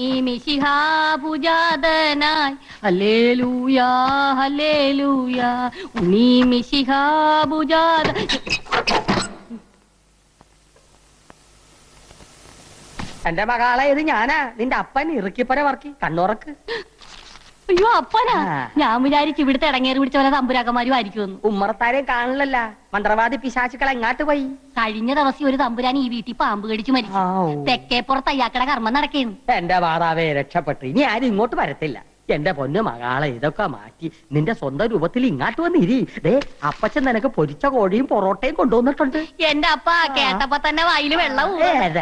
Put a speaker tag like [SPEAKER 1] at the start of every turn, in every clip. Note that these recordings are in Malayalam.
[SPEAKER 1] ഈ മിശിഹാപൂജാതനായി ഹല്ലേലൂയാ ഹല്ലേലൂയാ ഉണ്ണി മിശിഹാപൂജാത.
[SPEAKER 2] എന്റെ മകളെ ഇത് ഞാനാ നിന്റെ അപ്പൻ ഇറുക്കിപ്പര വർക്കി കണ്ണുറക്ക്.
[SPEAKER 1] അയ്യോ അപ്പനാ,
[SPEAKER 2] ആ.
[SPEAKER 1] ഞാൻ വിചാരിച്ചു ഇവിടുത്തെ ഇടങ്ങേറി പിടിച്ച പോലെ തമ്പുരാക്കന്മാരും ആയിരിക്കുമെന്ന്.
[SPEAKER 2] ഉമ്മറത്താരെയും കാണില്ലല്ല. മന്ത്രവാദി പിശാചുക്കൾ എങ്ങാട്ട് പോയി?
[SPEAKER 1] കഴിഞ്ഞ ദിവസം ഒരു തമ്പുരാൻ ഈ വീട്ടിൽ പാമ്പ് കടിച്ചു മരിച്ചു. തെക്കേപ്പുറത്ത് അയ്യാക്കട കർമ്മം നടക്കേന്നു.
[SPEAKER 2] എന്റെ മാതാവേ രക്ഷപ്പെട്ടു. ഇനി ആരും ഇങ്ങോട്ട് വരത്തില്ല. എന്റെ പൊന്നു മകളെ ഇതൊക്കെ മാറ്റി നിന്റെ സ്വന്തം രൂപത്തിൽ ഇങ്ങാട്ട് വന്നിരി. ദേ അപ്പച്ചൻ നിനക്ക് പൊരിച്ച കോഴിയും പൊറോട്ടയും കൊണ്ടുവന്നിട്ടുണ്ട്.
[SPEAKER 1] എന്റെ അപ്പ കേട്ടപ്പോ തന്നെ വായില് വെള്ളവും.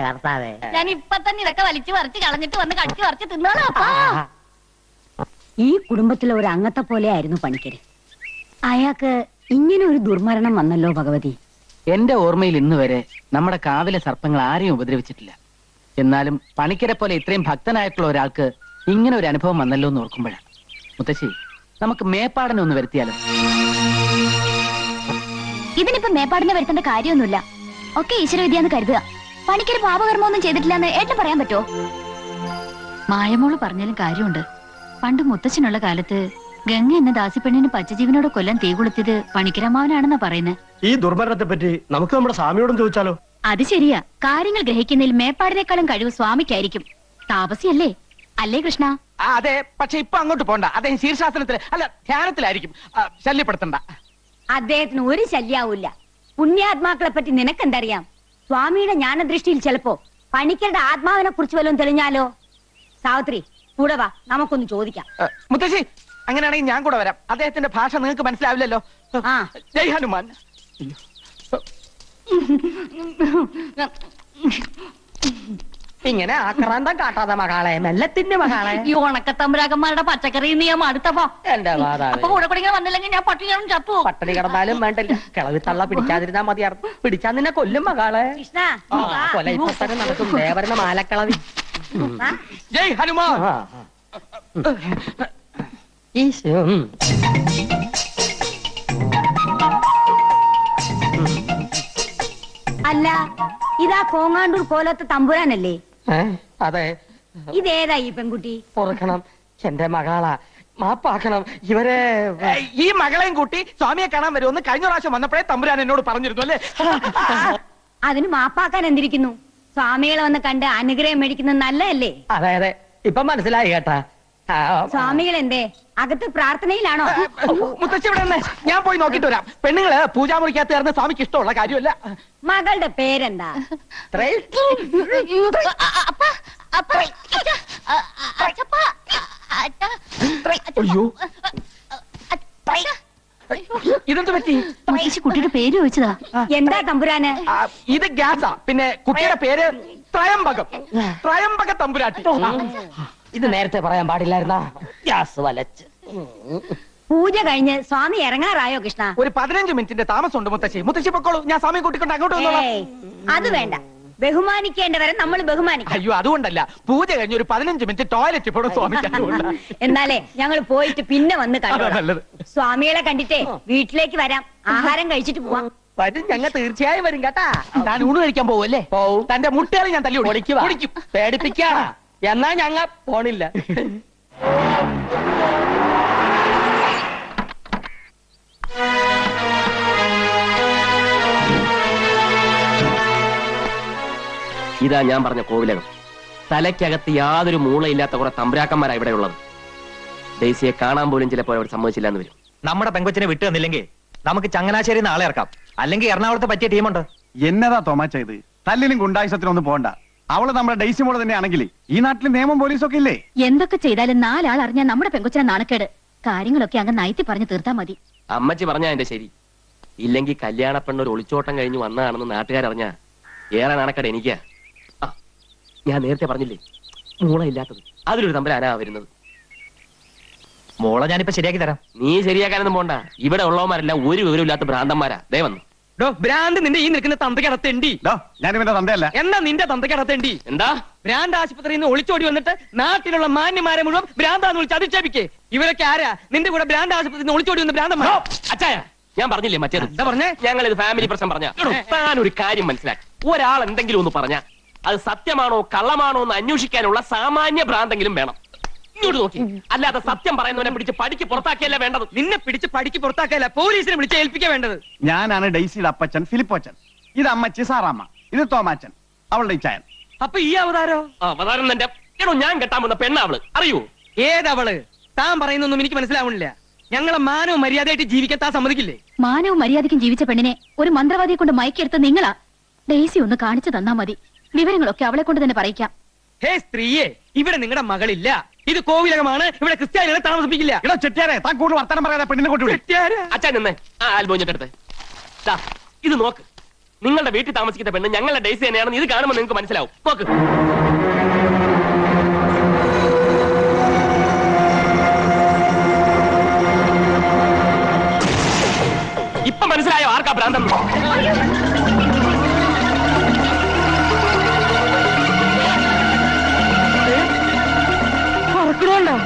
[SPEAKER 2] കർത്താവേ,
[SPEAKER 1] ഞാൻ ഇപ്പൊ തന്നെ ഇതൊക്കെ വലിച്ചു പറിച്ച് കളഞ്ഞിട്ട് വന്ന് കടിച്ചു പറിച്ച് തിന്നോളാം അപ്പാ.
[SPEAKER 3] ഈ കുടുംബത്തിലെ ഒരു അംഗത്തെ പോലെ ആയിരുന്നു പണിക്കര്. അയാൾക്ക് ഇങ്ങനെ ഒരു ദുർമരണം വന്നല്ലോ ഭഗവതി.
[SPEAKER 4] എന്റെ ഓർമ്മയിൽ ഇന്ന് വരെ നമ്മുടെ കാവിലെ സർപ്പങ്ങൾ ആരെയും ഉപദ്രവിച്ചിട്ടില്ല. എന്നാലും പണിക്കരെ പോലെ ഇത്രയും ഭക്തനായിട്ടുള്ള ഒരാൾക്ക് ഇങ്ങനെ ഒരു അനുഭവം വന്നല്ലോ എന്ന് ഓർക്കുമ്പോഴാണ്. മുത്തശ്ശി, നമുക്ക് മേപ്പാടനെ ഒന്ന് വരുത്തിയാലോ?
[SPEAKER 5] ഇതിനിപ്പോ മേപ്പാടിനെ വരുത്തേണ്ട കാര്യമൊന്നുമില്ല. ഒക്കെ ഈശ്വരവിദ്യാന്ന് കരുതുക. പണിക്കര് പാപകർമ്മമൊന്നും ചെയ്തിട്ടില്ലെന്ന് ഏട്ടന് പറയാൻ പറ്റുമോ? മായമോള് പറഞ്ഞാലും കാര്യമുണ്ട്. പണ്ട് മുത്തച്ഛനുള്ള കാലത്ത് ഗംഗ എന്ന ദാസിപ്പെണ്ണിന് പച്ചജീവനോട് കൊല്ലം തീ കൊളുത്തിയത് പണിക്കരമാവനാണെന്നാ പറയുന്നത്.
[SPEAKER 6] ഈ ദുർമരണത്തെ പറ്റി നമുക്ക് നമ്മുടെ സ്വാമിയോടും ചോദിച്ചാലോ?
[SPEAKER 5] അത് ശരിയാ. കാര്യങ്ങൾ ഗ്രഹിക്കുന്നതിൽ മേപ്പാടിനേക്കാളും കഴിവ് സ്വാമിക്കായിരിക്കും. താപസിയല്ലേ, അല്ലേ കൃഷ്ണ?
[SPEAKER 4] അതെ, പക്ഷെ ഇപ്പൊ അങ്ങോട്ട് പോണ്ട. അദ്ദേഹം ശീർഷാസനത്തിൽ അല്ല ധ്യാനത്തിലായിരിക്കും. ശല്യപ്പെടുത്തണ്ട.
[SPEAKER 3] അദ്ദേഹത്തിന് ഒരു ശല്യാവൂല്ല. പുണ്യാത്മാക്കളെ പറ്റി നിനക്കെന്തറിയാം? സ്വാമിയുടെ ജ്ഞാനദൃഷ്ടിയിൽ ചിലപ്പോ പണിക്കരുടെ ആത്മാവിനെ കുറിച്ച് വല്ലതും തെളിഞ്ഞാലോ? സാവിത്രി കൂടെ വാ, നമുക്കൊന്ന് ചോദിക്കാം.
[SPEAKER 4] മുത്തശ്ശി, അങ്ങനെയാണെങ്കിൽ ഞാൻ കൂടെ വരാം. അദ്ദേഹത്തിന്റെ ഭാഷ നിങ്ങൾക്ക് മനസ്സിലാവില്ലല്ലോ.
[SPEAKER 3] ആ.
[SPEAKER 4] ജയ് ഹനുമാൻ.
[SPEAKER 2] ഇങ്ങനെ ആക്രാന്തം കാട്ടാതെ മകളെ, മെല്ലത്തിന്റെ മകളെ.
[SPEAKER 1] ഈ ഉണക്കത്തമ്പുരാക്കന്മാരുടെ പച്ചക്കറി നീ അടുത്തപ്പോ
[SPEAKER 2] എന്റെ മാതാവേ,
[SPEAKER 1] അപ്പൊ കൂടെ കൂടെ ഇങ്ങനെ വന്നില്ലെങ്കിൽ ഞാൻ പട്ടികളും ചത്തു.
[SPEAKER 2] പട്ടിണി കിടന്നാലും വേണ്ടില്ല, കിളവി തള്ള പിടിക്കാതിരുന്നാ മതിയായിരുന്നു. പിടിച്ചാ നിന്നെ കൊല്ലും മകളെ.
[SPEAKER 3] കൃഷ്ണ
[SPEAKER 2] കൊല ഇപ്പൊ തന്നെ നടക്കും. ദേവരുടെ മാലക്കളവി.
[SPEAKER 4] ജയ് ഹനുമാൻ.
[SPEAKER 2] ഈശോ.
[SPEAKER 3] അല്ല, ഇതാ കോങ്ങാണ്ടൂർ കോലത്തെ തമ്പുരാനല്ലേ?
[SPEAKER 2] അതെ.
[SPEAKER 3] ഇതേതാ ഈ പെൺകുട്ടി?
[SPEAKER 2] പൊറുക്കണം, എന്റെ മകളാ, മാപ്പാക്കണം. ഇവരെ
[SPEAKER 4] ഈ മകളെയും കൂട്ടി സ്വാമിയെ കാണാൻ വരുമെന്ന് കഴിഞ്ഞ പ്രാവശ്യം വന്നപ്പോഴേ തമ്പുരാൻ എന്നോട് പറഞ്ഞിരുന്നു അല്ലേ?
[SPEAKER 3] അതിന് മാപ്പാക്കാൻ എന്തിരിക്കുന്നു? സ്വാമികളെ വന്ന് കണ്ട് അനുഗ്രഹം മേടിക്കുന്നത് നല്ലതല്ലേ?
[SPEAKER 2] അതെ അതെ, ഇപ്പൊ മനസ്സിലായി കേട്ടാ.
[SPEAKER 3] സ്വാമികൾ എന്തേ അകത്ത് പ്രാർത്ഥനയിലാണോ?
[SPEAKER 4] മുത്തശ്ശി ഇവിടെ നിന്ന് ഞാൻ പോയി നോക്കിട്ട് വരാം. പെണ്ണുങ്ങള് പൂജാമുറിക്കകത്ത് കയറുന്ന സ്വാമിക്ക് ഇഷ്ടമുള്ള കാര്യമല്ല.
[SPEAKER 3] മകളുടെ പേരെന്താ?
[SPEAKER 4] അയ്യോ, ഇതെന്ത് പറ്റി?
[SPEAKER 5] മുത്തശ്ശി കുട്ടിയുടെ പേര് ചോദിച്ചതാ.
[SPEAKER 3] എന്താ തമ്പുരാന്?
[SPEAKER 4] ഇത് ഗ്യാസാ. പിന്നെ കുട്ടിയുടെ പേര് ത്രയംബകം. ത്രയംബക തമ്പുരാട്ടി.
[SPEAKER 2] ഇത് നേരത്തെ പറയാൻ പാടില്ലായിരുന്നാ? ഗ്യാസ് വലച്ച്.
[SPEAKER 3] പൂജ കഴിഞ്ഞ് സ്വാമി ഇറങ്ങാറായോ കൃഷ്ണ?
[SPEAKER 4] ഒരു 15 മിനിറ്റിന്റെ താമസമുണ്ട് മുത്തശ്ശി. മുത്തശ്ശി പൊക്കോളൂ, ഞാൻ സ്വാമിയെ കൂട്ടിക്കൊണ്ട് അങ്ങോട്ട് വന്നോളാം.
[SPEAKER 3] ഏയ്, അത് വേണ്ട. ബഹുമാനിക്കേണ്ടവരെ നമ്മൾ ബഹുമാനിക്കണം.
[SPEAKER 4] അയ്യോ, അതുകൊണ്ടല്ല. പൂജ കഴിഞ്ഞ് ഒരു 15 മിനിറ്റ് ടോയ്ലറ്റ് പോണം സ്വാമിക്ക്.
[SPEAKER 3] എന്നാലേ ഞങ്ങൾ പോയിട്ട് പിന്നെ വന്ന്
[SPEAKER 4] അതാ
[SPEAKER 3] കണ്ടു.
[SPEAKER 4] നല്ലത്.
[SPEAKER 3] സ്വാമികളെ കണ്ടിട്ടേ വീട്ടിലേക്ക് വരാം. ആഹാരം കഴിച്ചിട്ട് പോവാം.
[SPEAKER 2] വരും, ഞങ്ങൾ തീർച്ചയായും വരും കേട്ടാ.
[SPEAKER 4] താൻ ഊണ് കഴിക്കാൻ പോവല്ലേ?
[SPEAKER 2] പോവും.
[SPEAKER 4] തന്റെ മുട്ടകളെ ഞാൻ തല്ലി
[SPEAKER 2] പൊളിക്കുവാ.
[SPEAKER 4] ഓടിക്കും.
[SPEAKER 2] പേടിപ്പിക്കാ. എന്നാ ഞങ്ങ പോണില്ല.
[SPEAKER 7] ഇതാ ഞാൻ പറഞ്ഞ കോവിലകം. തലയ്ക്കകത്ത് യാതൊരു മൂളയില്ലാത്ത കുറെ തമ്പുരാക്കന്മാരാ ഇവിടെ ഉള്ളത്. ഡെയ്സിയെ കാണാൻ പോലും ചിലപ്പോൾ അവർ സമ്മതിച്ചില്ല എന്ന് വരും.
[SPEAKER 6] നമ്മുടെ പെങ്കൊച്ചിനെ വിട്ടു തന്നില്ലെങ്കിൽ നമുക്ക് ചങ്ങനാശ്ശേരി നാളെ ഇറക്കാം. അല്ലെങ്കിൽ എറണാകുളത്ത് പറ്റിയ ടീമുണ്ട്.
[SPEAKER 8] എന്നതാ തോമാച്ച ഇത്? തല്ലിനും ഗുണ്ടായുസത്തിനൊന്നും പോണ്ട. അവള് നമ്മുടെ ഡെയ്സി മോള് തന്നെ ആണെങ്കിൽ ഈ നാട്ടിൽ നിയമം പോലീസൊക്കെ ഇല്ലേ?
[SPEAKER 5] എന്തൊക്കെ ചെയ്താലും 4 ആൾ അറിഞ്ഞാൽ നമ്മുടെ പെങ്കൊച്ചിനെ നാണക്കേട്. കാര്യങ്ങളൊക്കെ അങ്ങ് നയത്തി പറഞ്ഞു തീർത്താ മതി.
[SPEAKER 7] അമ്മച്ചി പറഞ്ഞാ എന്റെ ശരി. ഇല്ലെങ്കിൽ കല്യാണ പെണ്ണ് ഒരു ഒളിച്ചോട്ടം കഴിഞ്ഞ് വന്നതാണെന്ന് നാട്ടുകാരറിഞ്ഞാ ഏറെ നാണക്കേട് എനിക്കാ. ഞാൻ നേരത്തെ പറഞ്ഞില്ലേ, മൂളയില്ലാത്തത്. അതിലൊരു തമ്പുരാനാ വരുന്നത്.
[SPEAKER 6] മോളെ ഞാനിപ്പോ ശരിയാക്കി തരാം.
[SPEAKER 7] നീ ശരിയാക്കാനൊന്നും പോണ്ട. ഇവിടെ ഉള്ളവന്മാരെല്ലാം ഒരു വിവരമില്ലാത്ത ഭ്രാന്തന്മാരാ. ദേ വന്നു.
[SPEAKER 2] ഭ്രാന്ത് നിന്റെ ഈ നിൽക്കുന്ന തന്തക്കടത്തേണ്ടി.
[SPEAKER 8] ഞാനിവന്റെ തന്തയല്ല.
[SPEAKER 2] എന്നാ നിന്റെ തന്തക്കടത്തേണ്ടി.
[SPEAKER 7] എന്താ?
[SPEAKER 2] ഭ്രാന്ത് ആശുപത്രിയിൽ നിന്ന് ഒളിച്ചോടി വന്നിട്ട് നാട്ടിലുള്ള മാന്യമാരെ മുഴുവൻ ഭ്രാന്താന്ന് വിളിച്ച് അധിക്ഷേപിക്കേ. ഇവരൊക്കെ ആരാ? നിന്റെ കൂടെ ഭ്രാന്ത് ആശുപത്രിയിൽ നിന്ന് ഒളിച്ചോടി വന്ന ഭ്രാന്തന്മാർ.
[SPEAKER 7] അച്ചായ, ഞാൻ പറഞ്ഞില്ലേ മറ്റേത്?
[SPEAKER 2] എന്താ പറഞ്ഞേ?
[SPEAKER 7] ഞങ്ങൾ ഇത് ഫാമിലി പ്രശ്നം പറഞ്ഞ. താൻ ഒരു കാര്യം മനസ്സിലാക്കി. ഒരാൾ എന്തെങ്കിലും ഒന്ന് പറഞ്ഞ അത് സത്യമാണോ കള്ളമാണോ എന്ന് അന്വേഷിക്കാനുള്ള സാമാന്യ ഭ്രാന്തെങ്കിലും വേണം. ഇങ്ങോട്ട് നോക്കി. അല്ലാതെ സത്യം പറയുന്നവനെ പിടിച്ച് പടിക്ക് പുറത്താക്കിയല്ല വേണ്ടത്.
[SPEAKER 2] നിന്നെ പിടിച്ച് പടിക്ക് പുറത്താക്കല്ല, പോലീസിനെ വിളിച്ച് ഏൽപ്പിക്കാൻ വേണ്ടത്.
[SPEAKER 8] ഞാനാണ് ഡെയ്സിയുടെ അപ്പച്ചൻ ഫിലിപ്പോച്ചൻ. ഇത് അമ്മച്ചി സാറാമ്മ. ഇത് തോമാച്ചൻ, അവളുടെ ഇച്ചായൻ.
[SPEAKER 2] അപ്പൊ ഈ അവതാരോ?
[SPEAKER 7] അവതാരം തന്നെ എടോ, ഞാൻ കെട്ടാൻ വന്ന പെണ്ണാവള്, അറിയൂ?
[SPEAKER 2] ഏതവള്? താൻ പറയുന്നൊന്നും എനിക്ക് മനസ്സിലാവണില്ല. ഞങ്ങളെ മാനവും മര്യാദയായിട്ട് ജീവിക്കാൻ താൻ സമ്മതിക്കില്ലേ?
[SPEAKER 5] മാനവും മര്യാദയ്ക്കും ജീവിച്ച പെണ്ണിനെ ഒരു മന്ത്രവാദിയെ കൊണ്ട് മയക്കെടുത്ത് നിങ്ങളാ. ഡെയ്സി ഒന്ന് കാണിച്ചു തന്നാ മതി, വിവരങ്ങളൊക്കെ അവളെ കൊണ്ട് തന്നെ പറയിക്കാം.
[SPEAKER 2] ഹേ സ്ത്രീയെ, ഇവിടെ നിങ്ങളുടെ മകളില്ല. ഇത് കോവിലകമാണ്, ഇവിടെ ക്രിസ്ത്യാനികളെ താമസിപ്പിക്കില്ല.
[SPEAKER 8] എടോ ചെട്ടിയാരെ, താൻ കൂടുതൽ വർത്തമാനം പറയാതെ പെണ്ണിനെ കൊണ്ടുവിടും.
[SPEAKER 7] അച്ഛൻ നിന്നേ, ആ ആൽബോഞ്ഞിട്ടെടുത്ത് ഇത് നോക്ക്. നിങ്ങളുടെ വീട്ടിൽ താമസിക്കുന്ന പെണ്ണ് ഞങ്ങളുടെ ഡേയ്സി തന്നെയാണെന്ന് ഇത് കാണുമ്പോൾ നിങ്ങൾക്ക് മനസ്സിലാവും. നോക്ക്. ഇപ്പൊ മനസ്സിലായോ ആർക്കാ ഭ്രാന്തം?
[SPEAKER 2] പറക്കണോണ്ടോ?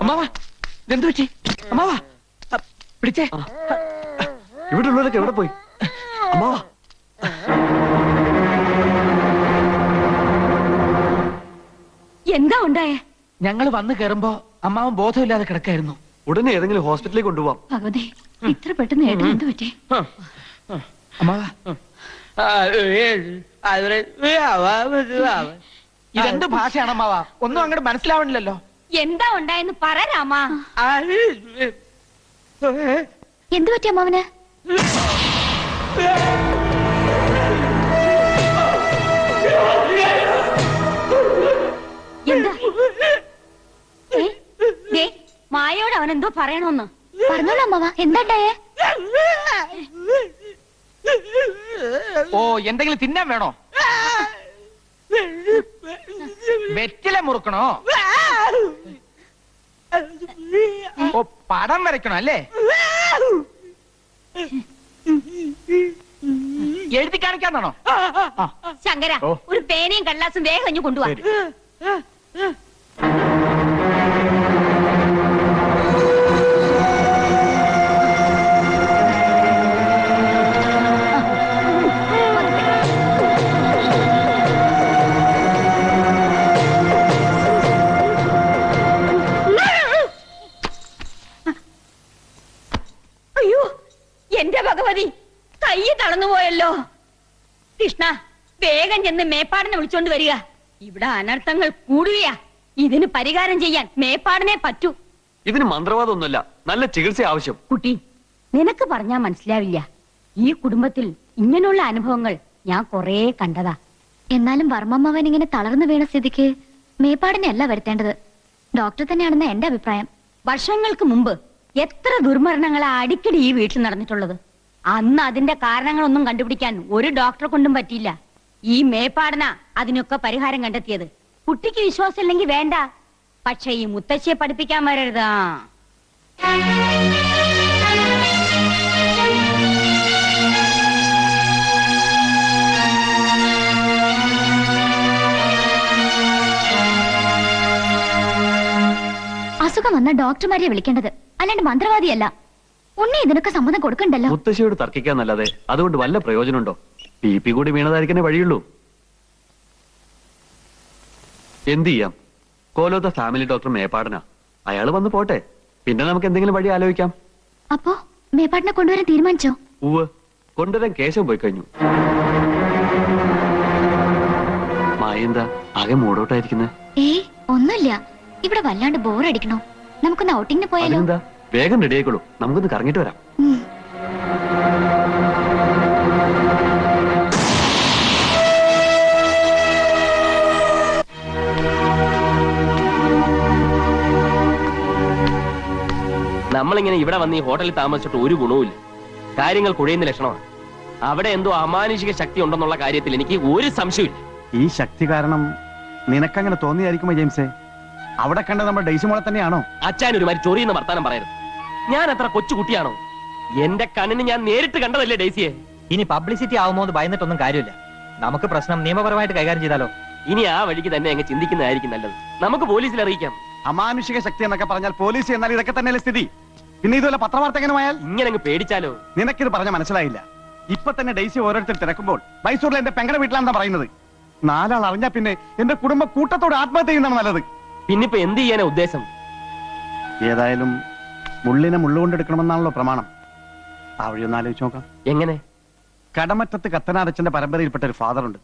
[SPEAKER 4] അമ്മാവാ, ഇതെന്തു പറ്റി? അമ്മാവാ, പിടിച്ചേ.
[SPEAKER 8] ഇവിടെ ഉള്ളവരൊക്കെ എവിടെ പോയി? അമ്മാവാ,
[SPEAKER 3] എന്താ ഉണ്ടായേ?
[SPEAKER 4] ഞങ്ങൾ വന്നു കയറുമ്പോ അമ്മാവൻ ബോധമില്ലാതെ കിടക്കായിരുന്നു.
[SPEAKER 8] ഉടനെ ഏതെങ്കിലും ഹോസ്പിറ്റലിലേക്ക് കൊണ്ടുപോവാം.
[SPEAKER 5] ഭഗവതി, ഇത്ര പെട്ടെന്ന് ഏട്ടൻ എന്ത് പറ്റി?
[SPEAKER 4] അമ്മാവാ, ഇതെന്ത് ഭാഷയാണ് അമ്മാവാ? ഒന്നും അങ്ങോട്ട് മനസ്സിലാവണില്ലല്ലോ.
[SPEAKER 3] എന്താ ഉണ്ടായെന്ന് പറ രാമാ.
[SPEAKER 5] എന്ത് പറ്റി അമ്മാവന്?
[SPEAKER 3] എന്താ? മായോട് അവൻ എന്തോ പറയണോന്ന്.
[SPEAKER 5] പറഞ്ഞോളൂ അമ്മാവാ, എന്താണ്ടായേ?
[SPEAKER 4] ഓ, എന്തെങ്കിലും തിന്നാൻ വേണോ? വെറ്റില മുറുക്കണോ? ഓ, പടം വരയ്ക്കണോ അല്ലേ? എഴുതി കാണിക്കാന്നാണോ?
[SPEAKER 3] ശങ്കര, ഒരു പേനയും കടലാസും വേഗം ഇഞ്ഞു കൊണ്ടുപോവാ. അയ്യോ, എന്റെ ഭഗവതി, കൈ തളർന്നുപോയല്ലോ. കൃഷ്ണ, വേഗം ചെന്ന് മേപ്പാടിനെ വിളിച്ചോണ്ട് വരിക. ഇവിടെ അനർത്ഥങ്ങൾ കൂടുകയാ. ഇതിന് പരിഹാരം ചെയ്യാൻ മേപ്പാടിനെ പറ്റൂ.
[SPEAKER 6] ഇതിന് മന്ത്രവാദമൊന്നുമല്ല, നല്ല ചികിത്സ ആവശ്യം.
[SPEAKER 3] കുട്ടി, നിനക്ക് പറഞ്ഞാ മനസ്സിലാവില്ല. ഈ കുടുംബത്തിൽ ഇങ്ങനെയുള്ള അനുഭവങ്ങൾ ഞാൻ കൊറേ കണ്ടതാ.
[SPEAKER 5] എന്നാലും വർമ്മമ്മവൻ ഇങ്ങനെ തളർന്നു വീണ സ്ഥിതിക്ക് മേപ്പാടിനെ അല്ല വരുത്തേണ്ടത്, ഡോക്ടർ തന്നെയാണെന്ന് എന്റെ അഭിപ്രായം.
[SPEAKER 3] വർഷങ്ങൾക്ക് മുമ്പ് എത്ര ദുർമരണങ്ങളാ അടിക്കടി ഈ വീട്ടിൽ നടന്നിട്ടുള്ളത്. അന്ന് അതിന്റെ കാരണങ്ങളൊന്നും കണ്ടുപിടിക്കാൻ ഒരു ഡോക്ടറെ കൊണ്ടും പറ്റിയില്ല. ഈ മേപ്പാടന അതിനൊക്കെ പരിഹാരം കണ്ടെത്തിയത്. കുട്ടിക്ക് വിശ്വാസം ഇല്ലെങ്കിൽ വേണ്ട, പക്ഷെ ഈ മുത്തശ്ശിയെ പഠിപ്പിക്കാൻ വരരുതാ.
[SPEAKER 5] അസുഖം വന്ന ഡോക്ടർമാരെ വിളിക്കേണ്ടത്, അല്ലാണ്ട് മന്ത്രവാദിയല്ല. ഉണ്ണി ഇതിനൊക്കെ സമ്മതം കൊടുക്കണ്ടല്ലോ.
[SPEAKER 6] മുത്തശ്ശിയോട് തർക്കിക്കാന്നല്ലാതെ അതുകൊണ്ട് വല്ല പ്രയോജനമുണ്ടോ? പി കൂടി വീണതായിരിക്കണേ വഴിയുള്ളൂ. എന്ത് ചെയ്യാം? കോലോത്ത ഫാമിലി ഡോക്ടർ മേപ്പാടനാ. അയാള് വന്ന് പോട്ടെ, പിന്നെ നമുക്ക് എന്തെങ്കിലും വഴി ആലോചിക്കാം.
[SPEAKER 5] അപ്പോ മേപ്പാടിനെ കൊണ്ടുവരാൻ തീരുമാനിച്ചോ?
[SPEAKER 6] ഉവ്,
[SPEAKER 7] കൊണ്ടുവരാൻ കേശവൻ പോയി കഴിഞ്ഞു. മായെന്താ ആകെ മൂടോട്ടായിരിക്കുന്നത്?
[SPEAKER 5] ഏയ് ഒന്നുമില്ല, ഇവിടെ വല്ലാണ്ട് ബോറടിക്കണോ. നമുക്കൊന്ന് ഔട്ടിങ്ങിന് പോയാലോ?
[SPEAKER 7] അതിനെന്താ, വേഗം റെഡി ആയിക്കോളൂ, നമുക്കൊന്ന് കറങ്ങിട്ട് വരാം.
[SPEAKER 5] ഉം.
[SPEAKER 7] നമ്മളിങ്ങനെ ഇവിടെ വന്ന് ഈ ഹോട്ടലിൽ താമസിച്ചിട്ട് ഒരു ഗുണവുമില്ല. കാര്യങ്ങൾ കുഴയുന്ന ലക്ഷണമാണ്. അവിടെ എന്തോ അമാനുഷിക ശക്തി ഉണ്ടെന്നുള്ള കാര്യത്തിൽ എനിക്ക് ഒരു സംശയമില്ല.
[SPEAKER 8] ഈ ശക്തി കാരണം നിനക്കങ്ങനെ തോന്നിയായിരിക്കുമോ ജെയിംസേ? അവിടെ കണ്ട നമ്മുടെ ഡെയ്സി മോളെ തന്നെയാണോ?
[SPEAKER 7] അച്ഛൻ ഒരു മാതിരി ചൊറിയുന്ന വർത്താനം പറയരുത്. ഞാൻ അത്ര കൊച്ചുകുട്ടിയാണോ? എന്റെ കണ്ണിന് ഞാൻ നേരിട്ട് കണ്ടതല്ലേ ഡെയ്സിയെ.
[SPEAKER 6] ഇനി പബ്ലിസിറ്റി ആവുമോ എന്ന് ഭയന്നിട്ടൊന്നും കാര്യമില്ല. നമുക്ക് പ്രശ്നം നിയമപരമായിട്ട് കൈകാര്യം ചെയ്താലോ?
[SPEAKER 7] ഇനി ആ വഴിക്ക് തന്നെ അങ്ങ് ചിന്തിക്കുന്നതായിരിക്കും നല്ലത്. നമുക്ക് പോലീസിൽ അറിയിക്കാം.
[SPEAKER 8] അമാനുഷിക ശക്തി എന്നൊക്കെ പറഞ്ഞാൽ പോലീസ് എന്നാൽ ഇതൊക്കെ തന്നെയല്ലേ സ്ഥിതി? പിന്നെ ഇതുപോലെ പത്രവാർത്ത എങ്ങനെ പോയാൽ?
[SPEAKER 7] ഇങ്ങനെ അങ്ങ് പേടിച്ചാലോ?
[SPEAKER 8] നിനക്കിത് പറഞ്ഞ മനസ്സിലായില്ല. ഇപ്പൊ തന്നെ ഡെയ്സി ഓരോരുത്തർ തിരക്കുമ്പോൾ മൈസൂരിലെ എന്റെ പെങ്ങളുടെ വീട്ടിലാണെന്നാ പറയുന്നത്. 4 ആൾ അറിഞ്ഞാ പിന്നെ എന്റെ കുടുംബം കൂട്ടത്തോട് ആത്മഹത്യ ചെയ്യുന്നതാണ് നല്ലത്.
[SPEAKER 7] പിന്നിപ്പോ എന്ത് ചെയ്യാനാ ഉദ്ദേശം?
[SPEAKER 8] ഏതായാലും മുള്ളിനെ മുള്ളുകൊണ്ടെടുക്കണമെന്നാണല്ലോ പ്രമാണം. ആ വഴി ഒന്ന് ആലോചിച്ച് നോക്കാം.
[SPEAKER 7] എങ്ങനെ?
[SPEAKER 8] കടമറ്റത്ത് കത്തനാരച്ചന്റെ പരമ്പരയിൽപ്പെട്ട ഒരു ഫാദർ ഉണ്ട്.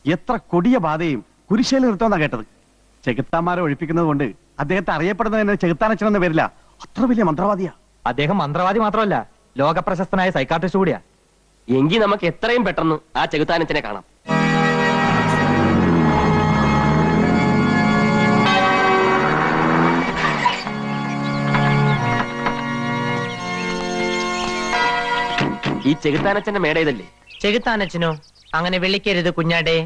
[SPEAKER 8] എത്ര കൊടിയ ബാധയും കുരിശേൽ നിർത്തുമെന്നാ കേട്ടത്. ചെകുത്താന്മാരെ ഒഴിപ്പിക്കുന്നത് കൊണ്ട് അദ്ദേഹത്തെ അറിയപ്പെടുന്നതിന് ചെകുത്താനച്ചൻ എന്ന പേരില്ല. അത്ര വലിയ മന്ത്രവാദിയാ
[SPEAKER 6] അദ്ദേഹം. മന്ത്രവാദി മാത്രമല്ല, ലോക പ്രശസ്തനായ സൈക്കാട്രിസ്റ്റ് കൂടിയാ.
[SPEAKER 7] എങ്കിൽ നമുക്ക് എത്രയും പെട്ടെന്ന് ആ ചെകുത്താനച്ചനെ കാണാം. ഈ ചെകുത്താനച്ചന്റെ മേട ഇതല്ലേ?
[SPEAKER 2] ചെകുത്താനച്ഛനോ? അങ്ങനെ വിളിക്കരുത് കുഞ്ഞാടെ,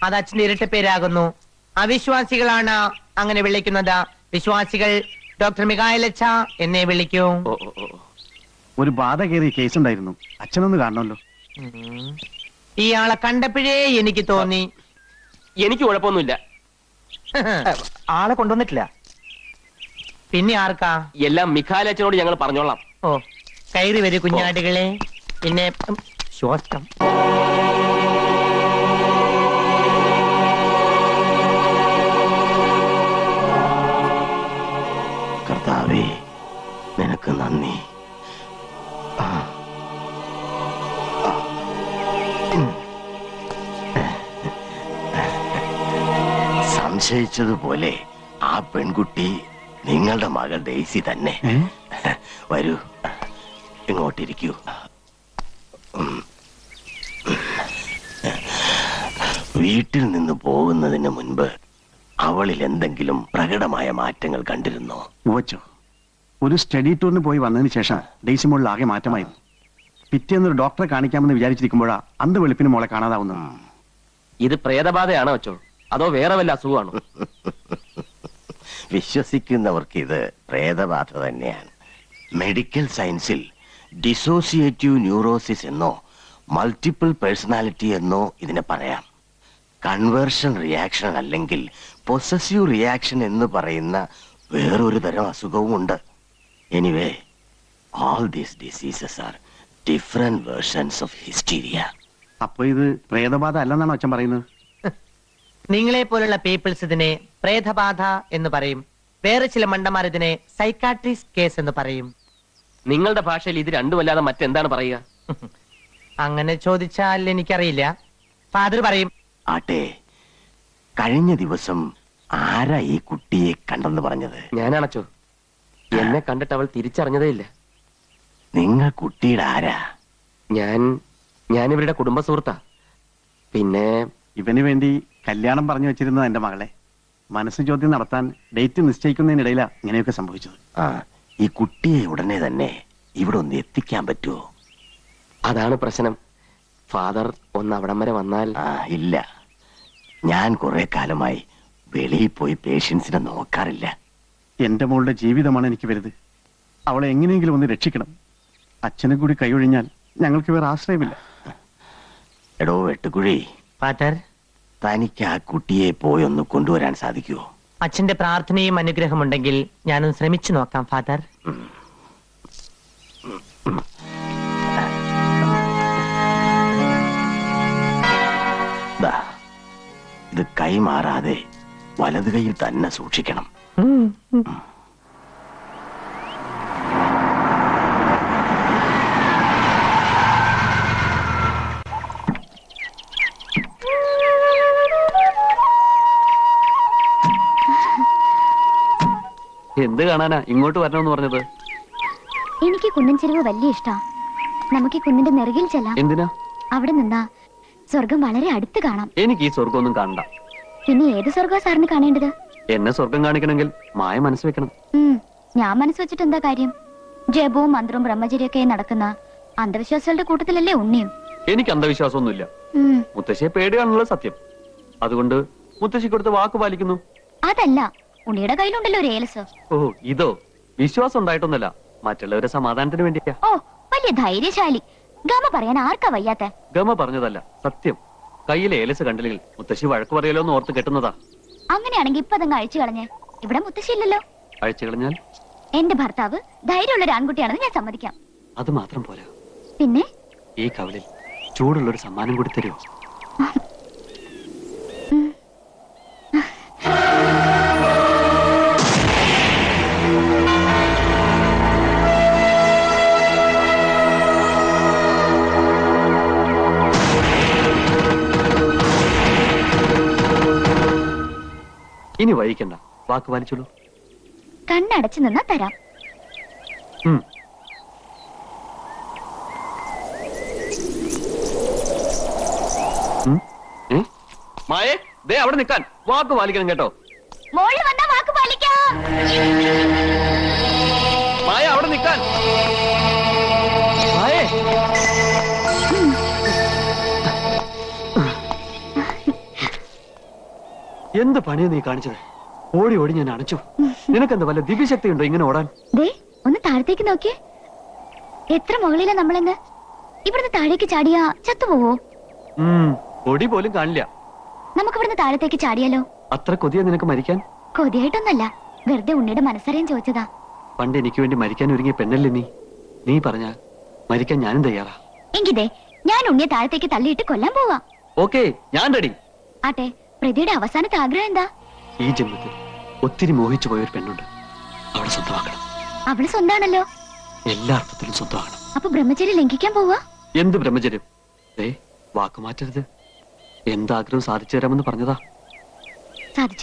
[SPEAKER 2] അത് അച്ഛന്റെ ഇരട്ട പേരാകുന്നു. അവിശ്വാസികളാണ് അങ്ങനെ വിളിക്കുന്നത്. വിശ്വാസികൾ ഡോക്ടർ മികായലച്ച എന്നെ വിളിക്കൂ.
[SPEAKER 7] ഓ ഓ ഓ
[SPEAKER 8] ഒരു ബാധ കയറിയ കേസ് ഉണ്ടായിരുന്നു. അച്ഛനൊന്ന് കാണണമല്ലോ.
[SPEAKER 2] ഇയാളെ കണ്ടപ്പോഴേ എനിക്ക് തോന്നി.
[SPEAKER 7] എനിക്ക് കുഴപ്പമൊന്നുമില്ല.
[SPEAKER 6] ആളെ കൊണ്ടുവന്നിട്ടില്ല.
[SPEAKER 2] പിന്നെ ആർക്കാ?
[SPEAKER 7] എല്ലാം മിഖാലച്ചനോട് ഞങ്ങൾ പറഞ്ഞോളാം.
[SPEAKER 2] ഓ, കയറി വരൂ കുഞ്ഞാടുകളെ. പിന്നെ
[SPEAKER 6] ശ്വാസം
[SPEAKER 7] കർത്താവേ, നിനക്ക് നന്ദി. സംശയിച്ചതുപോലെ ആ പെൺകുട്ടി നിങ്ങളുടെ മകൾ ഡെയ്സി തന്നെ. വരൂ, ഇങ്ങോട്ടിരിക്കൂ. വീട്ടിൽ നിന്ന് പോകുന്നതിന് മുൻപ് അവളിൽ എന്തെങ്കിലും പ്രകടമായ മാറ്റങ്ങൾ കണ്ടിരുന്നോ?
[SPEAKER 8] ഉവച്ചോ, ഒരു സ്റ്റഡി ടൂറിന് പോയി വന്നതിന് ശേഷം ഡെയ്സി മോളിൽ ആകെ മാറ്റമായിരുന്നു. പിറ്റേന്നൊരു ഡോക്ടറെ കാണിക്കാമെന്ന് വിചാരിച്ചിരിക്കുമ്പോഴാ അന്ത് വെളുപ്പിന് മോളെ കാണാതാവുന്നു.
[SPEAKER 7] ഇത് പ്രേതബാധയാണോ വെച്ചോ, അതോ വേറെ വല്ല അസുഖമാണോ?
[SPEAKER 9] വിശ്വസിക്കുന്നവർക്ക് ഇത് പ്രേതബാധ തന്നെയാണ്. മെഡിക്കൽ സയൻസിൽ ഡിസോസിയേറ്റീവ് ന്യൂറോസിസ് എന്നോ മൾട്ടിപ്പിൾ പേഴ്സണാലിറ്റി എന്നോ ഇതിനെ പറയാം. കൺവേർഷൻ റിയാക്ഷൻ അല്ലെങ്കിൽ പൊസസീവ് റിയാക്ഷൻ എന്ന് പറയുന്ന വേറൊരു തരം അസുഖവും ഉണ്ട്. Anyway, all these diseases are different versions of hysteria.
[SPEAKER 8] അപ്പൊ ഇത് പ്രേതബാധ അല്ലെന്നാണോ അച്ഛൻ പറയുന്നത്?
[SPEAKER 2] നിങ്ങളെ പോലുള്ള പീപ്പിൾസ് ഇതിനെ പ്രേതബാധ എന്ന് പറയും. വേറെ ചില മണ്ടന്മാർ ഇതിനെ സൈക്കാട്രിസ്റ്റ് കേസ് എന്ന് പറയും.
[SPEAKER 7] നിങ്ങളുടെ ഭാഷയിൽ ഇത് രണ്ടുമല്ലാതെ മറ്റെന്താണ് പറയുക?
[SPEAKER 2] അങ്ങനെ ചോദിച്ചാൽ എനിക്കറിയില്ല. ഫാദർ പറയും.
[SPEAKER 9] ആട്ടെ, കഴിഞ്ഞ ദിവസം ആരാ ഈ കുട്ടിയെ കണ്ടെന്ന് പറഞ്ഞത്?
[SPEAKER 7] ഞാനാണച്ചോ. എന്നെ കണ്ടിട്ട് അവൾ തിരിച്ചറിഞ്ഞതേ ഇല്ല.
[SPEAKER 9] നിങ്ങൾ കുട്ടിയുടെ ആരാ?
[SPEAKER 7] ഞാൻ ഇവരുടെ കുടുംബ സുഹൃത്താ. പിന്നെ
[SPEAKER 8] ഇവന് വേണ്ടി കല്യാണം പറഞ്ഞു വെച്ചിരുന്നത് എന്റെ മകളെ. മനസ്സ് ചോദ്യം നടത്താൻ ഡേറ്റ് നിശ്ചയിക്കുന്നതിനിടയിലാ ഇങ്ങനെയൊക്കെ സംഭവിച്ചത്.
[SPEAKER 9] ആ, ഈ കുട്ടിയെ ഉടനെ തന്നെ ഇവിടെ ഒന്ന് എത്തിക്കാൻ പറ്റുമോ?
[SPEAKER 7] അതാണ് പ്രശ്നം. ഫാദർ ഒന്ന് അവിടം വരെ വന്നാൽ.
[SPEAKER 9] ഇല്ല, ഞാൻ കുറെ കാലമായി വെളിയിൽ പോയി പേഷ്യൻസിനെ നോക്കാറില്ല.
[SPEAKER 8] എന്റെ മോളുടെ ജീവിതമാണ് എനിക്ക് വലുത്. അവളെ എങ്ങനെയെങ്കിലും ഒന്ന് രക്ഷിക്കണം. അച്ഛനെ കൂടി കൈയൊഴിഞ്ഞാൽ ഞങ്ങൾക്ക് വേറെ ആശ്രയമില്ല.
[SPEAKER 9] എടോ വെട്ടുകുഴി,
[SPEAKER 2] ഫാദർ,
[SPEAKER 9] തനിക്ക് ആ കുട്ടിയെ പോയി ഒന്ന് കൊണ്ടുവരാൻ സാധിക്കുമോ?
[SPEAKER 2] അച്ഛന്റെ പ്രാർത്ഥനയും അനുഗ്രഹമുണ്ടെങ്കിൽ ഞാനൊന്ന് ശ്രമിച്ചു നോക്കാം ഫാദർ.
[SPEAKER 9] ദാ, ഇത് കൈമാറാതെ വലത് കൈയിൽ തന്നെ സൂക്ഷിക്കണം.
[SPEAKER 10] എന്ത് കാണാനാ ഇങ്ങോട്ട് വരണമെന്ന് പറഞ്ഞത്?
[SPEAKER 5] എനിക്ക് കുന്നിൻ ചെരുവ് വലിയ ഇഷ്ടാ. നമുക്ക് ഈ കുന്നിന്റെ നെറുകിൽ ചെല്ലാം.
[SPEAKER 10] എന്തിനാ?
[SPEAKER 5] അവിടെ നിന്നാ സ്വർഗം വളരെ അടുത്ത് കാണാം.
[SPEAKER 10] എനിക്ക് ഈ സ്വർഗമൊന്നും കാണണ്ട.
[SPEAKER 5] പിന്നെ ഏത് സ്വർഗം സാറിന് കാണേണ്ടത്?
[SPEAKER 10] എന്നെ സ്വർഗം കാണിക്കണമെങ്കിൽ മായ മനസ്സ് വെക്കണം.
[SPEAKER 5] ഞാൻ മനസ്സ് വെച്ചിട്ട് എന്താ കാര്യം? ജപവും മന്ത്രവും ബ്രഹ്മചര്യൊക്കെ നടക്കുന്ന അന്ധവിശ്വാസികളുടെ കൂട്ടത്തിലല്ലേ ഉണ്ണിയും?
[SPEAKER 10] എനിക്ക് അന്ധവിശ്വാസമൊന്നുമില്ല. മുത്തശ്ശിയെ പേടിയാണുള്ള സത്യം. അതുകൊണ്ട് മുത്തശ്ശി കൊടുത്ത വാക്ക് പാലിക്കുന്നു.
[SPEAKER 5] അതല്ല, ഉണ്ണിയുടെ കയ്യിലുണ്ടല്ലോ ഒരു ഏലസ്.
[SPEAKER 10] ഓ, ഇതോ? വിശ്വാസം ഉണ്ടായിട്ടൊന്നുമല്ല, മറ്റുള്ളവരുടെ സമാധാനത്തിന് വേണ്ടിയാ.
[SPEAKER 5] ഓ, വലിയ ധൈര്യശാലി. ഗമ പറയാൻ ആർക്കാ വയ്യാത്ത?
[SPEAKER 10] ഗമ പറഞ്ഞതല്ല, സത്യം. കയ്യിലെ ഏലസ് കണ്ടില്ലെങ്കിൽ മുത്തശ്ശി വഴക്ക് പറയലോ എന്ന് ഓർത്ത് കെട്ടുന്നതാ.
[SPEAKER 5] അങ്ങനെയാണെങ്കിൽ ഇപ്പൊ അതങ്ങ് അഴിച്ചു കളഞ്ഞേ. ഇവിടെ മുത്തശ്ശി ഇല്ലല്ലോ.
[SPEAKER 10] അഴിച്ചു കളഞ്ഞാൽ?
[SPEAKER 5] എന്റെ ഭർത്താവ് ധൈര്യമുള്ള ഒരു ആൺകുട്ടിയാണെന്ന് ഞാൻ സമ്മതിക്കാം.
[SPEAKER 10] അത് മാത്രം പോരാ,
[SPEAKER 5] പിന്നെ
[SPEAKER 10] ഈ കവളിൽ ചൂടുള്ളൊരു സമ്മാനം കൂടി തരുമോ? ഇനി വൈകിക്കണ്ട, വാക്ക് പാലിച്ചോളൂ.
[SPEAKER 5] കണ്ണടച്ചു നിന്നാ തരാം.
[SPEAKER 10] മായേ, ദേ അവിടെ നിൽക്കാൻ. വാക്ക് പാലിക്കണം കേട്ടോ.
[SPEAKER 5] മോളിൽ വന്നാ വാക്ക് പാലിക്കാം.
[SPEAKER 10] മായ, അവിടെ നിൽക്കാൻ. മായേ, എന്ത് പണിയാ നീ കാണിച്ചത്? ഓടി ഓടി ഞാൻ അണച്ചു. നിനക്കെന്താ വല്ല ദിവ്യശക്തി ഉണ്ടോ ഇങ്ങനെ ഓടാൻ?
[SPEAKER 5] ദേ ഒന്ന് താഴത്തേക്ക് നോക്കിയേ. എത്ര മുകളിലാ നമ്മളെന്ന്. ഇവിടുന്ന് താഴേക്ക് ചാടിയാ ചത്തുപോവോ?
[SPEAKER 10] പൊടി പോലും കാണില്ല.
[SPEAKER 5] നമുക്ക് ഇവിടുന്ന് താഴത്തേക്ക് ചാടിയാലോ?
[SPEAKER 10] അത്ര കൊതിയാ നിനക്ക് മരിക്കാൻ?
[SPEAKER 5] കൊതിയായിട്ടൊന്നല്ല, വെറുതെ ഉണ്ണിയുടെ മനസ്സറിയാൻ ചോദിച്ചതാ.
[SPEAKER 10] പണ്ട് എനിക്ക് വേണ്ടി മരിക്കാൻ ഒരുങ്ങിയ പെണ്ണല്ലേ നീ. നീ പറഞ്ഞ മരിക്കാൻ ഞാനും തയ്യാറാ.
[SPEAKER 5] എങ്കിതേ ഞാൻ ഉണ്ണിയെ താഴത്തേക്ക് തള്ളിയിട്ട് കൊല്ലാൻ പോവാ.
[SPEAKER 10] ഓക്കേ, ഞാൻ റെഡി.
[SPEAKER 5] ആട്ടെ, പ്രതിയുടെ അവസാനത്തെ ആഗ്രഹം എന്താ?
[SPEAKER 10] ഈ ജന്മത്തിൽ ഒത്തിരി മോഹിച്ചു പോയൊരു പെണ്ണുണ്ട്, അവളെ സ്വന്തമാക്കണം.
[SPEAKER 5] അവള് സ്വന്താണല്ലോ.
[SPEAKER 10] എല്ലാ അർത്ഥത്തിലും സ്വന്തമാക്കണം.
[SPEAKER 5] അപ്പൊ ബ്രഹ്മചര്യം ലംഘിക്കാൻ പോവാ?
[SPEAKER 10] എന്ത് ബ്രഹ്മചര്യം? വാക്ക് മാറ്റരുത്. എന്താഗ്രഹം സാധിച്ചു തരാമെന്ന് പറഞ്ഞതാ.
[SPEAKER 5] സാധിച്ചു.